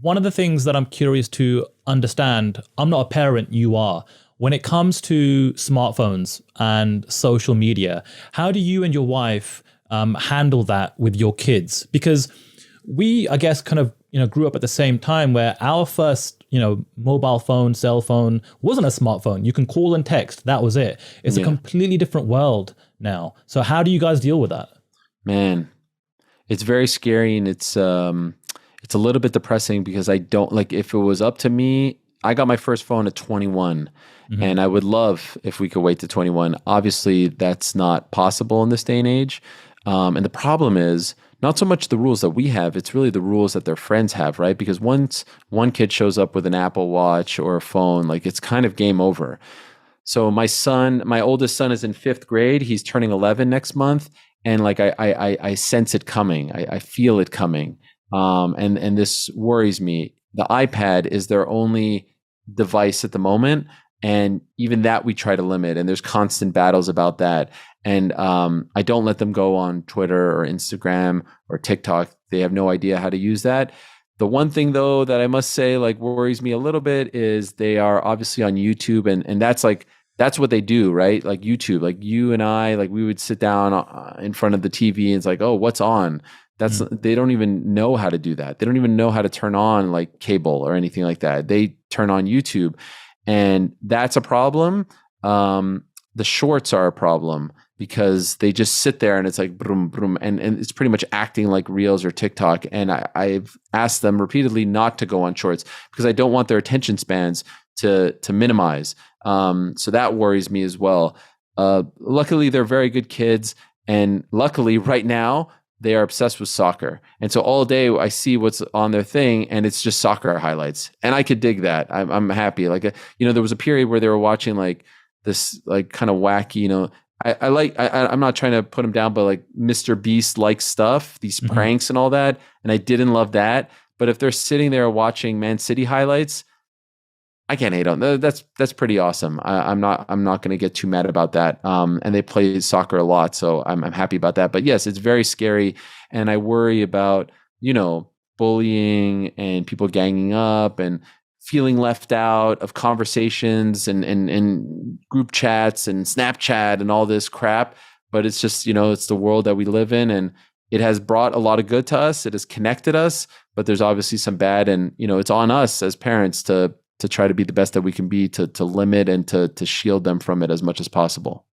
one of the things that I'm curious to understand, I'm not a parent, you are. When it comes to smartphones and social media, how do you and your wife handle that with your kids? Because we, I guess, kind of, grew up at the same time where our first, mobile phone, cell phone wasn't a smartphone. You can call and text. That was it. It's a completely different world now. So how do you guys deal with that? Man, it's very scary, and it's a little bit depressing because I don't like, if it was up to me, I got my first phone at 21. And I would love if we could wait to 21. Obviously, that's not possible in this day and age. And the problem is not so much the rules that we have, it's really the rules that their friends have, right? Because once one kid shows up with an Apple Watch or a phone, like it's kind of game over. So my oldest son is in 5th grade. He's turning 11 next month. And like I sense it coming. I feel it coming. And this worries me. The iPad is their only device at the moment. And even that we try to limit, and there's constant battles about that. And I don't let them go on Twitter or Instagram or TikTok. They have no idea how to use that. The one thing though that I must say like worries me a little bit is they are obviously on YouTube, and that's what they do, right? Like YouTube, like you and I, like we would sit down in front of the TV and it's like, oh, what's on? They don't even know how to do that. They don't even know how to turn on like cable or anything like that. They turn on YouTube. And that's a problem. The shorts are a problem because they just sit there and it's like brum, brum, and it's pretty much acting like Reels or TikTok. And I've asked them repeatedly not to go on shorts because I don't want their attention spans to minimize. So that worries me as well. Luckily, they're very good kids. And luckily, right now, they are obsessed with soccer. And so all day I see what's on their thing and it's just soccer highlights. And I could dig that. I'm happy. Like, there was a period where they were watching like this, like kind of wacky, I'm not trying to put them down, but like Mr. Beast like stuff, these pranks and all that. And I didn't love that. But if they're sitting there watching Man City highlights, I can't hate on them. That's pretty awesome. I'm not going to get too mad about that. And they play soccer a lot, so I'm happy about that. But yes, it's very scary, and I worry about bullying and people ganging up and feeling left out of conversations and group chats and Snapchat and all this crap. But it's just it's the world that we live in, and it has brought a lot of good to us. It has connected us, but there's obviously some bad, and it's on us as parents to try to be the best that we can be to limit and to shield them from it as much as possible.